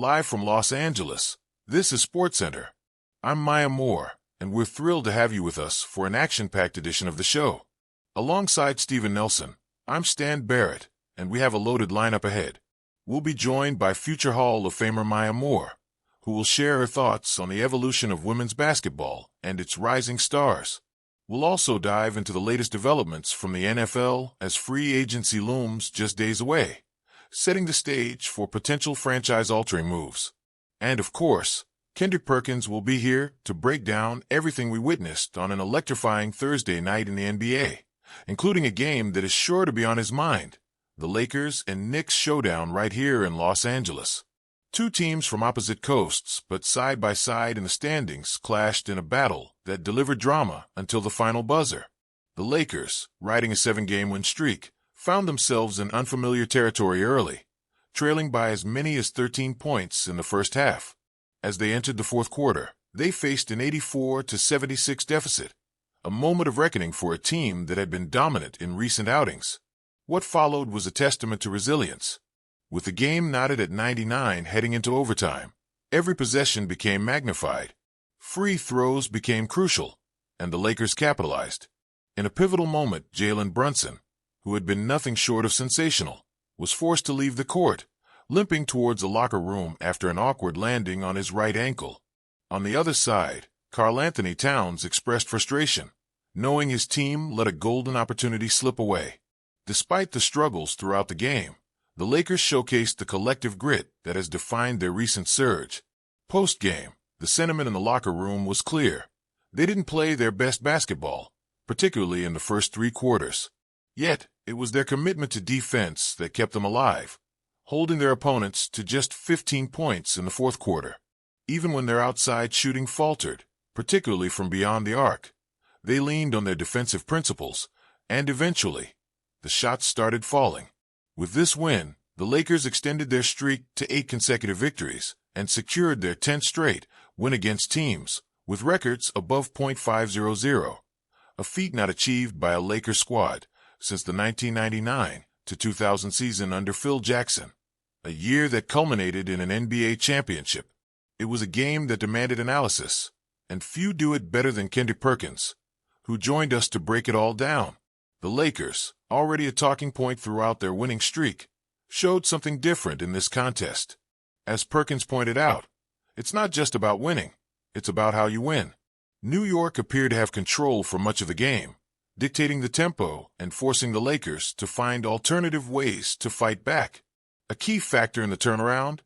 live from Los Angeles. This is SportsCenter. I'm Maya Moore, and we're thrilled to have you with us for an action-packed edition of the show. Alongside Stephen Nelson, I'm Stan Barrett, and we have a loaded lineup ahead. We'll be joined by future Hall of Famer Maya Moore, who will share her thoughts on the evolution of women's basketball and its rising stars. We'll also dive into the latest developments from the NFL as free agency looms just days away, setting the stage for potential franchise-altering moves. And of course, Perkins will be here to break down everything we witnessed on an electrifying Thursday night in the NBA, including a game that is sure to be on his mind, the Lakers and Knicks showdown right here in Los Angeles. Two teams from opposite coasts, but side by side in the standings, clashed in a battle that delivered drama until the final buzzer. The Lakers, riding a 7-game win streak, found themselves in unfamiliar territory early, trailing by as many as 13 points in the first half. As they entered the fourth quarter, they faced an 84-76 deficit, a moment of reckoning for a team that had been dominant in recent outings. What followed was a testament to resilience. With the game knotted at 99 heading into overtime, every possession became magnified. Free throws became crucial, and the Lakers capitalized. In a pivotal moment, Jalen Brunson, who had been nothing short of sensational, was forced to leave the court, limping towards a locker room after an awkward landing on his right ankle. On the other side, Karl-Anthony Towns expressed frustration, knowing his team let a golden opportunity slip away. Despite the struggles throughout the game, the Lakers showcased the collective grit that has defined their recent surge. Post-game, the sentiment in the locker room was clear. They didn't play their best basketball, particularly in the first 3 quarters. Yet, it was their commitment to defense that kept them alive, holding their opponents to just 15 points in the fourth quarter. Even when their outside shooting faltered, particularly from beyond the arc, they leaned on their defensive principles, and eventually, the shots started falling. With this win, the Lakers extended their streak to 8 consecutive victories and secured their 10th straight win against teams with records above .500, a feat not achieved by a Lakers squad since the 1999-2000 season under Phil Jackson, a year that culminated in an NBA championship. It was a game that demanded analysis, and few do it better than Perkins, who joined us to break it all down. The Lakers, already a talking point throughout their winning streak, showed something different in this contest. As Perkins pointed out, it's not just about winning, it's about how you win. New York appeared to have control for much of the game, dictating the tempo and forcing the Lakers to find alternative ways to fight back. A key factor in the turnaround?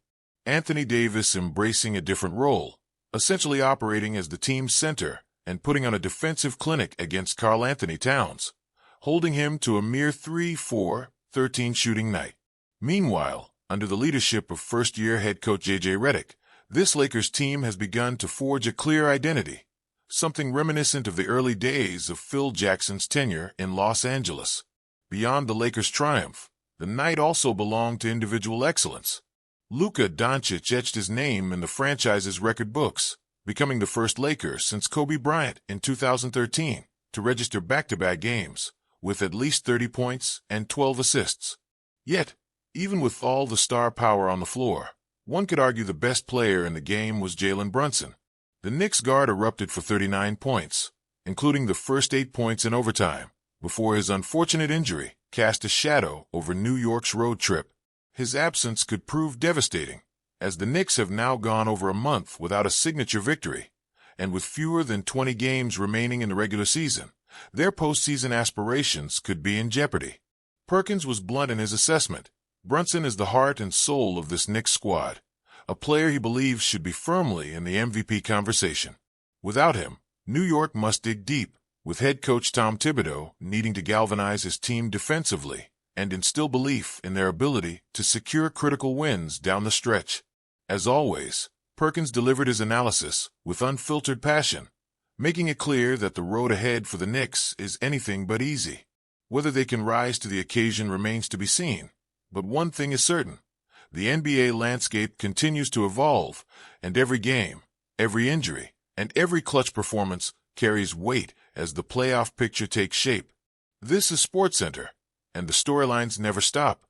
Anthony Davis embracing a different role, essentially operating as the team's center and putting on a defensive clinic against Karl-Anthony Towns, holding him to a mere 3-4-13 shooting night. Meanwhile, under the leadership of first-year head coach J.J. Redick, this Lakers team has begun to forge a clear identity, something reminiscent of the early days of Phil Jackson's tenure in Los Angeles. Beyond the Lakers' triumph, the night also belonged to individual excellence. Luka Doncic etched his name in the franchise's record books, becoming the first Laker since Kobe Bryant in 2013 to register back-to-back games with at least 30 points and 12 assists. Yet, even with all the star power on the floor, one could argue the best player in the game was Jalen Brunson. The Knicks guard erupted for 39 points, including the first 8 points in overtime, before his unfortunate injury cast a shadow over New York's road trip. His absence could prove devastating, as the Knicks have now gone over a month without a signature victory, and with fewer than 20 games remaining in the regular season, their postseason aspirations could be in jeopardy. Perkins was blunt in his assessment. Brunson is the heart and soul of this Knicks squad, a player he believes should be firmly in the MVP conversation. Without him, New York must dig deep, with head coach Tom Thibodeau needing to galvanize his team defensively and instill belief in their ability to secure critical wins down the stretch. As always, Perkins delivered his analysis with unfiltered passion, making it clear that the road ahead for the Knicks is anything but easy. Whether they can rise to the occasion remains to be seen, but one thing is certain: the NBA landscape continues to evolve, and every game, every injury, and every clutch performance carries weight as the playoff picture takes shape. This is SportsCenter, and the storylines never stop.